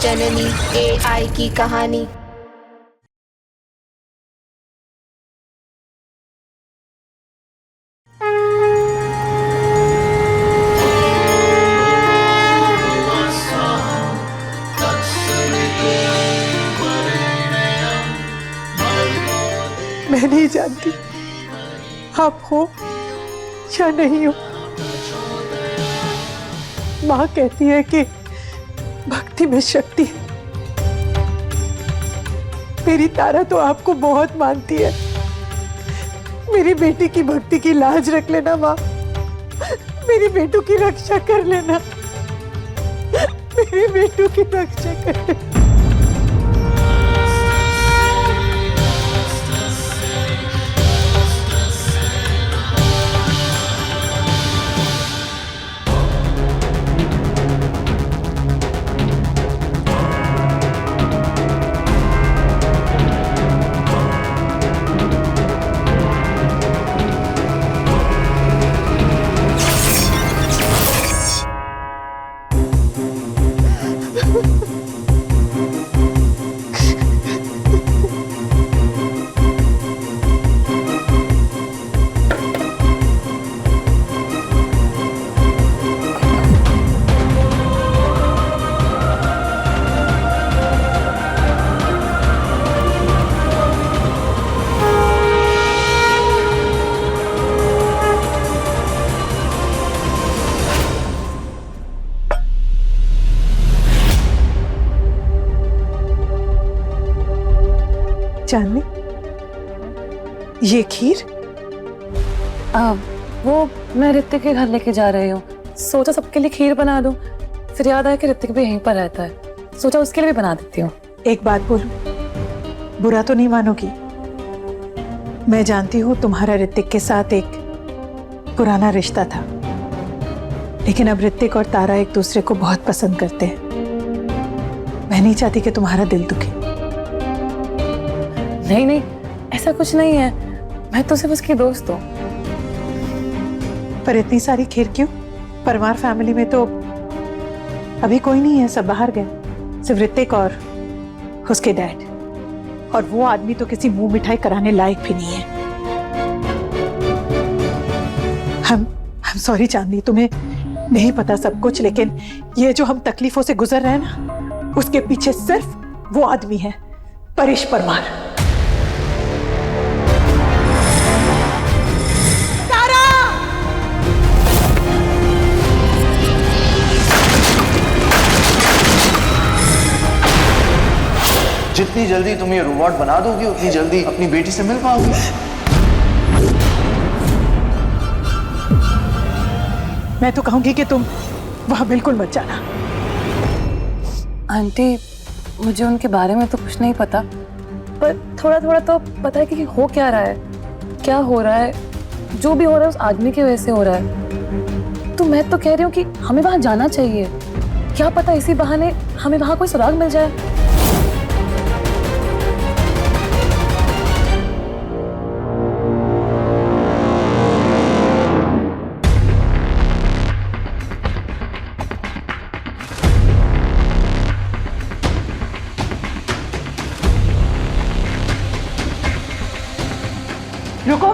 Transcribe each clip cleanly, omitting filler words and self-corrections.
जननी AI की कहानी। मैं नहीं जानती आप हो या नहीं हो। माँ कहती है कि भक्ति में शक्ति है। मेरी तारा तो आपको बहुत मानती है। मेरी बेटी की भक्ति की लाज रख लेना माँ। मेरी बेटू की रक्षा कर लेना। मेरी बेटू की रक्षा कर लेना। जानवी, ये खीर? वो मैं ऋतिक के घर लेके जा रही हूँ। सोचा सबके लिए खीर बना दूँ, फिर याद आया कि ऋतिक भी यहीं पर रहता है, सोचा उसके लिए भी बना देती हूँ। एक बात बोलूं, बुरा तो नहीं मानोगी? मैं जानती हूँ तुम्हारा ऋतिक के साथ एक पुराना रिश्ता था, लेकिन अब ऋतिक और तारा एक दूसरे को बहुत पसंद करते हैं। मैं नहीं चाहती कि तुम्हारा दिल दुखे। नहीं नहीं, ऐसा कुछ नहीं है, मैं तो सिर्फ उसकी दोस्त हूँ। पर इतनी सारी खीर क्यों? परमार फैमिली में तो अभी कोई नहीं है, सब बाहर गए, सिर्फ ऋतिक और उसके डैड। और वो आदमी तो किसी मुंह मिठाई कराने लायक भी नहीं है। हम सॉरी चांदनी, तुम्हें नहीं पता सब कुछ, लेकिन ये जो हम तकलीफों से गुजर रहे हैं ना, उसके पीछे सिर्फ वो आदमी है, परेश परमार। जितनी जल्दी तुम ये रोबोट बना दोगी, उतनी जल्दी अपनी बेटी से मिल पाओगी। मैं तो कहूंगी कि तुम वहां बिल्कुल मत जाना। आंटी, मुझे उनके बारे में तो कुछ नहीं पता, पर थोड़ा थोड़ा तो पता है कि हो क्या रहा है, क्या हो रहा है। जो भी हो रहा है उस आदमी की वजह से हो रहा है। तो मैं तो कह रही हूँ कि हमें वहां जाना चाहिए। क्या पता इसी बहाने हमें वहां कोई सुराग मिल जाए। रुको,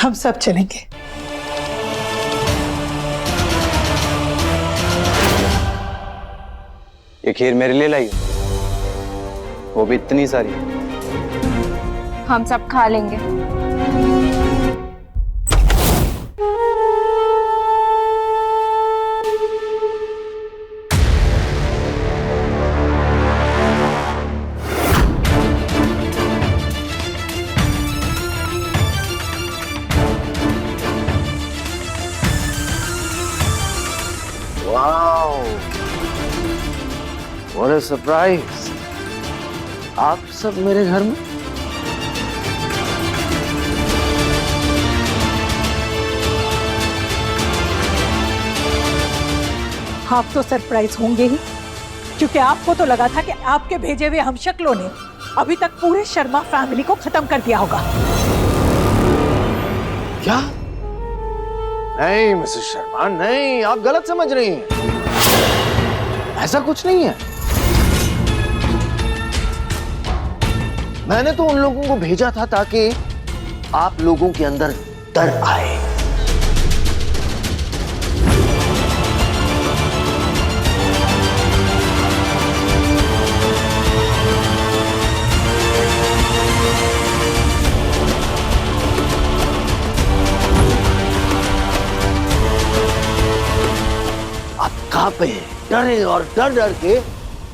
हम सब चलेंगे। ये खीर मेरे लिए लाई, वो भी इतनी सारी। हम सब खा लेंगे। Wow, what a surprise! आप सब मेरे घर में? आप तो सरप्राइज होंगे ही, क्योंकि आपको तो लगा था कि आपके भेजे हुए हमशक्लों ने अभी तक पूरे शर्मा फैमिली को खत्म कर दिया होगा। क्या? नहीं मिसेस शर्मा, नहीं, आप गलत समझ रही हैं। ऐसा कुछ नहीं है। मैंने तो उन लोगों को भेजा था ताकि आप लोगों के अंदर डर आए। आप कांपे, डरे और डर डर के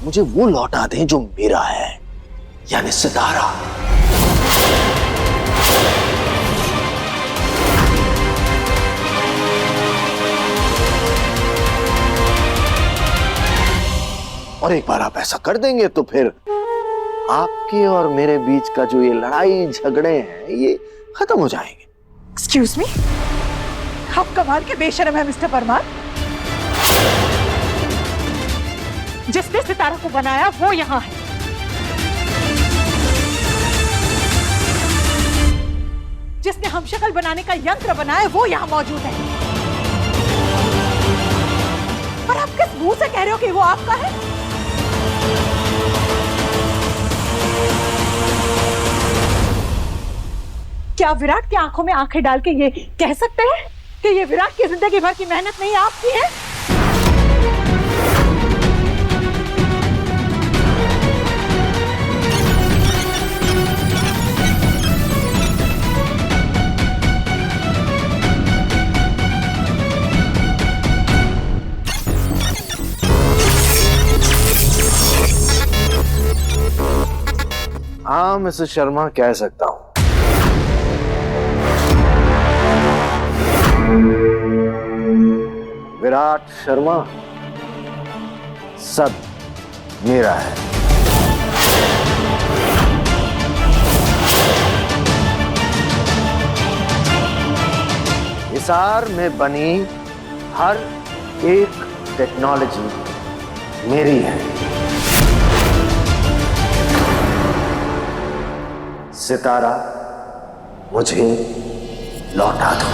मुझे वो लौटा दें जो मेरा है, यानी सितारा। और एक बार आप ऐसा कर देंगे तो फिर आपके और मेरे बीच का जो ये लड़ाई झगड़े हैं ये खत्म हो जाएंगे। एक्सक्यूज मी, आप कमाल के बेशर्म है मिस्टर परमार। जिसने सितारा को बनाया वो यहाँ है। जिसने हमशक्ल बनाने का यंत्र बनाया वो यहाँ मौजूद है। और आप किस मुंह से कह रहे हो कि वो आपका है? क्या विराट की आंखों में आंखें डाल के ये कह सकते हैं कि ये विराट की जिंदगी भर की मेहनत नहीं आपकी है? हाँ मिसेस शर्मा, कह सकता हूं। विराट शर्मा सब मेरा है। हिसार में बनी हर एक टेक्नोलॉजी मेरी है। सितारा मुझे लौटा दो।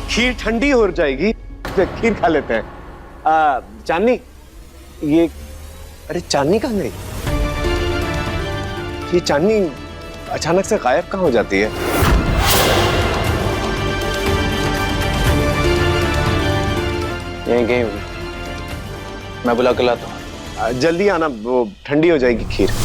खीर ठंडी हो जाएगी, खीर खा लेते हैं। चांदनी, ये अरे चांदनी कहाँ गई? ये चांदनी अचानक से गायब कहाँ हो जाती है? यहीं गई होगी, मैं बुला के लाता हूँ। जल्दी आना, वो ठंडी हो जाएगी खीर।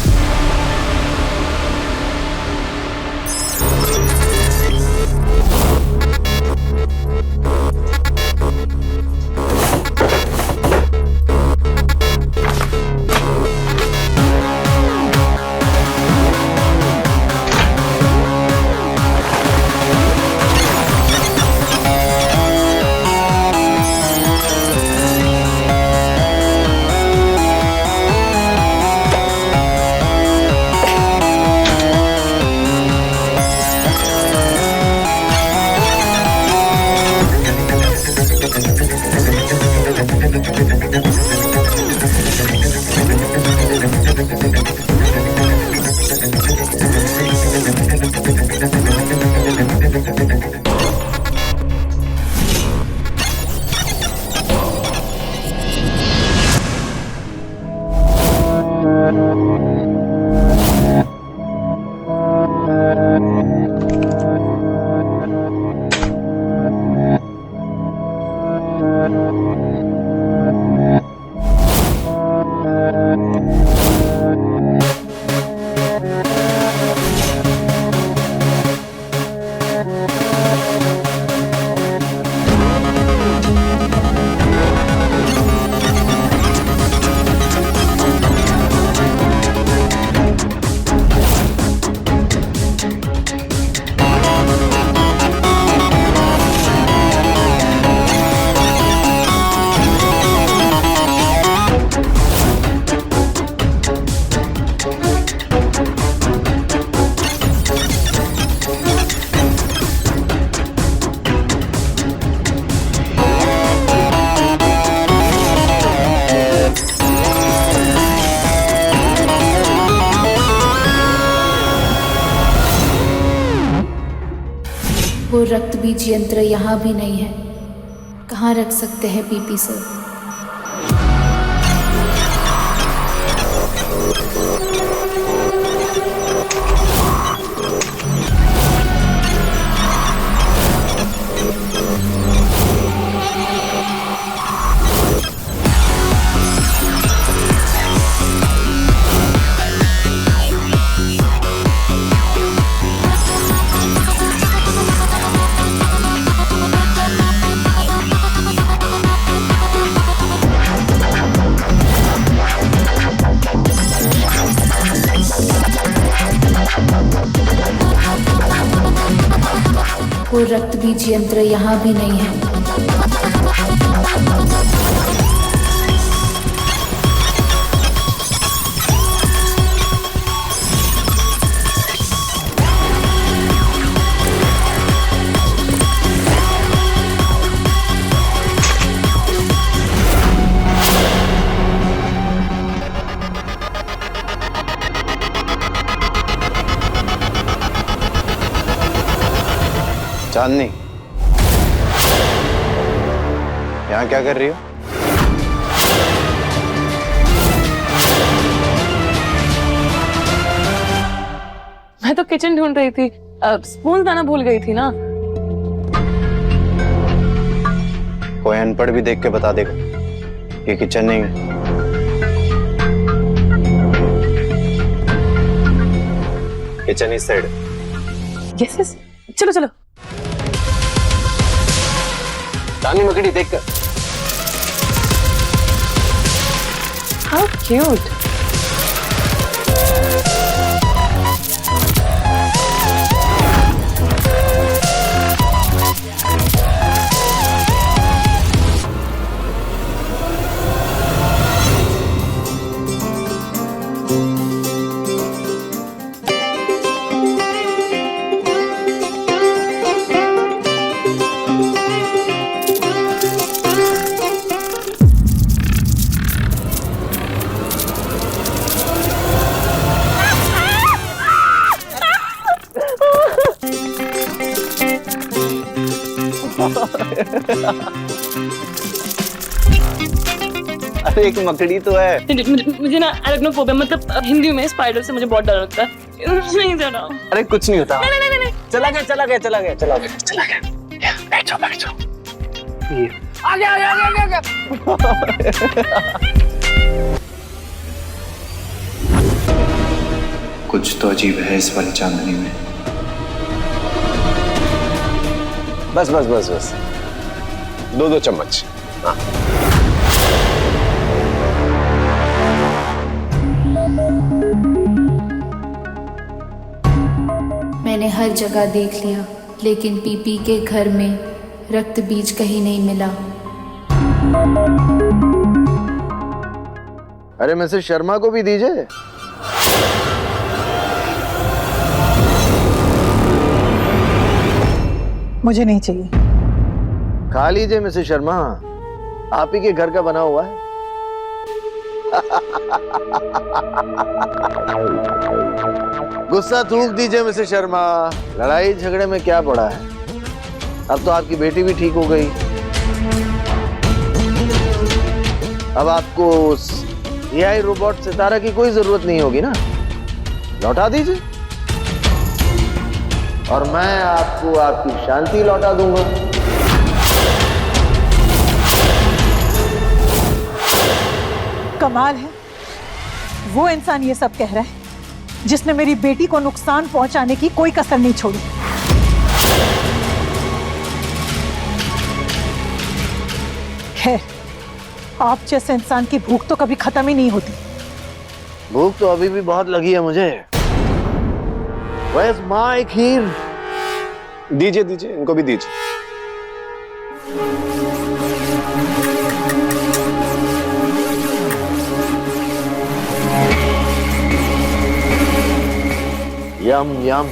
वो रक्त बीज यंत्र यहाँ भी नहीं है। कहाँ रख सकते हैं पीपी सर? वो रक्त बीज यंत्र यहाँ भी नहीं है। चांदनी, यहाँ क्या कर रही हो? मैं तो किचन ढूंढ रही थी, स्पून लाना भूल गई थी ना। कोई अनपढ़ भी देख के बता देगा ये किचन नहीं है। किचन इस साइड। यस यस, चलो चलो। चांदनी मकड़ी देख कर। How cute. अरे एक मकड़ी तो है। मुझे ना एराक्नोफोबिया, मतलब हिंदी में स्पाइडर से मुझे बहुत डर लगता है। नहीं डरा। अरे कुछ नहीं होता। नहीं। चला गया। बैठ जाओ। आ गया। कुछ तो अजीब है इस वाली चांदनी में। बस 2 चम्मच। हाँ। मैंने हर जगह देख लिया, लेकिन पीपी के घर में रक्त बीज कहीं नहीं मिला। अरे मिसेस शर्मा को भी दीजिए। मुझे नहीं चाहिए। खा लीजिए मिसेस शर्मा, आप ही के घर का बना हुआ है। गुस्सा थूक दीजिए मिसेस शर्मा, लड़ाई झगड़े में क्या पड़ा है। अब तो आपकी बेटी भी ठीक हो गई। अब आपको उस AI रोबोट सितारा की कोई जरूरत नहीं होगी ना। लौटा दीजिए और मैं आपको आपकी शांति लौटा दूंगा। कमाल है, वो इंसान ये सब कह रहा है जिसने मेरी बेटी को नुकसान पहुंचाने की कोई कसर नहीं छोड़ी। खैर, आप जैसे इंसान की भूख तो कभी खत्म ही नहीं होती। भूख तो अभी भी बहुत लगी है मुझे। Where's my खीर? दीजिए, इनको भी दीजिए। यम यम।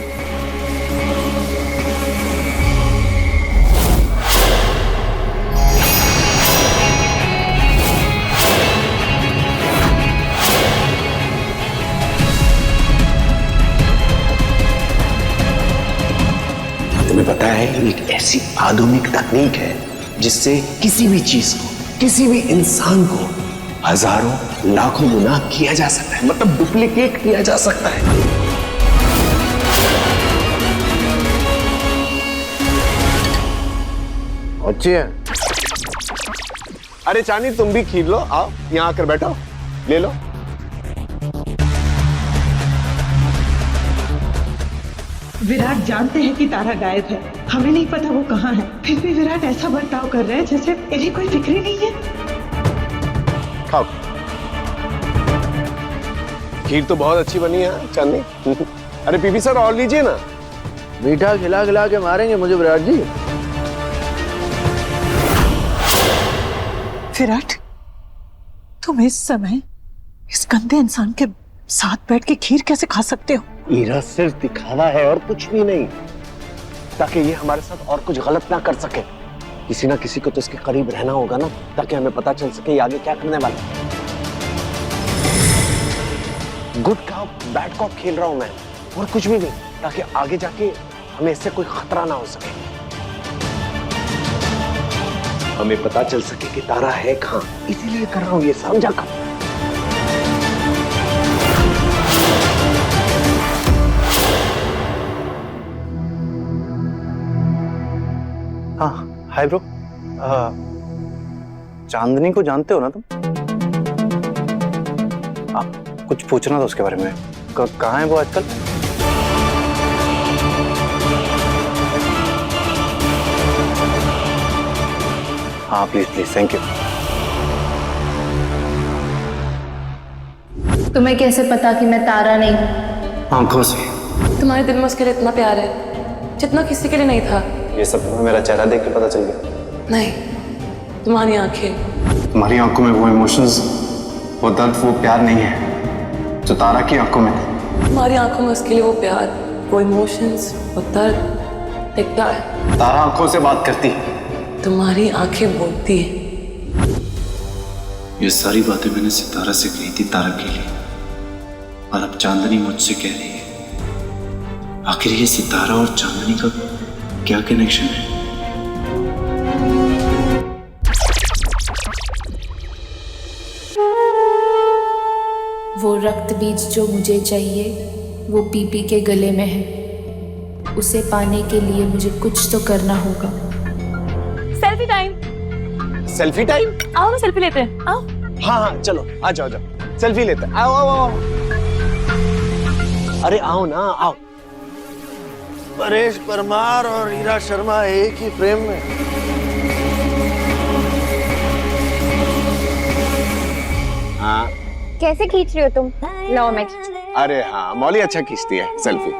तुम्हें पता है एक ऐसी आधुनिक तकनीक है जिससे किसी भी चीज को, किसी भी इंसान को हजारों लाखों गुना किया जा सकता है, मतलब डुप्लीकेट किया जा सकता है। अच्छी है। अरे चांदी तुम भी खीर लो, आओ यहाँ आकर बैठो, ले लो। विराट जानते हैं कि तारा गायब है, हमें नहीं पता वो कहाँ है, फिर भी विराट ऐसा बर्ताव कर रहे हैं जैसे इन्हें कोई फिक्र ही नहीं है। खाओ, खीर तो बहुत अच्छी बनी है चांदी। अरे पीपी सर और लीजिए ना। मीठा खिला खिला के मारेंगे मुझे विराट जी। विराट, तुम इस समय इस गंदे इंसान के साथ बैठ के खीर कैसे खा सकते हो? ईरा सिर्फ दिखावा है और कुछ भी नहीं, ताकि ये हमारे साथ और कुछ गलत ना कर सके। किसी ना किसी को तो इसके करीब रहना होगा ना, ताकि हमें पता चल सके ये आगे क्या करने वाला है। गुड कॉप बैड कॉप खेल रहा हूं मैं, और कुछ भी नहीं, ताकि आगे जाके हमें इससे कोई खतरा ना हो सके। हमें पता चल सके कि तारा है कहां, इसीलिए कर रहा हूं ये, समझा कब? हाँ हाय ब्रो, चांदनी को जानते हो ना तुम? कुछ पूछना था उसके बारे में। कहाँ है वो आजकल? हाँ प्लीज प्लीज, थैंक यू। तुम्हें कैसे पता कि मैं तारा नहीं हूँ? आंखों से। तुम्हारे दिल में उसके लिए इतना प्यार है जितना किसी के लिए नहीं था। ये सब मेरा चेहरा देख के पता चल गया? नहीं, तुम्हारी आंखें। तुम्हारी आंखों में वो इमोशंस, वो दर्द, वो प्यार नहीं है जो तारा की आंखों में था। तुम्हारी आंखों में उसके लिए वो प्यार, वो इमोशंस, वो दर्द दिखता है। तारा आंखों से बात करती, तुम्हारी आंखें बोलती है। ये सारी बातें मैंने सितारा से कही थी तारा के लिए, और अब चांदनी मुझसे कह रही है। आखिर ये सितारा और चांदनी का क्या कनेक्शन है? वो रक्त बीज जो मुझे चाहिए वो पीपी के गले में है। उसे पाने के लिए मुझे कुछ तो करना होगा। Selfie time. Selfie time? आओ ना सेल्फी लेते हैं, आओ। हाँ हाँ चलो, आ जाओ जाओ, सेल्फी लेते हैं। आओ आओ आओ। अरे आओ ना, आओ। परेश परमार और ईरा शर्मा एक ही फ्रेम में। हाँ कैसे खींच रही हो तुम? लो मैं अरे हाँ, मौली अच्छा खींचती है सेल्फी।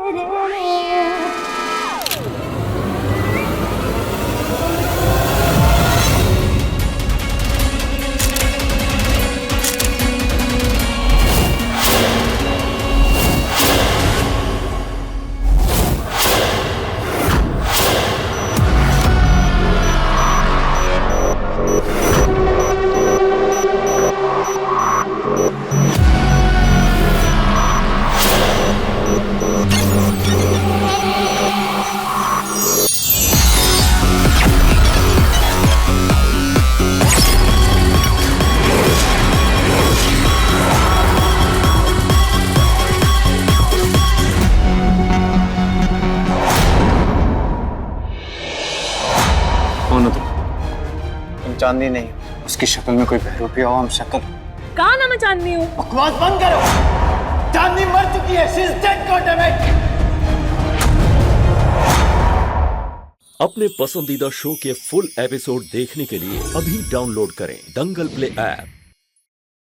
चांदनी नहीं, उसकी शक्ल में कोई बहरूपी हो, हम शक्ल। कहा ना मैं चांदनी हूँ। बकवास बंद करो, चांदनी मर चुकी है, she is dead, god damn it. अपने पसंदीदा शो के फुल एपिसोड देखने के लिए अभी डाउनलोड करें दंगल प्ले ऐप।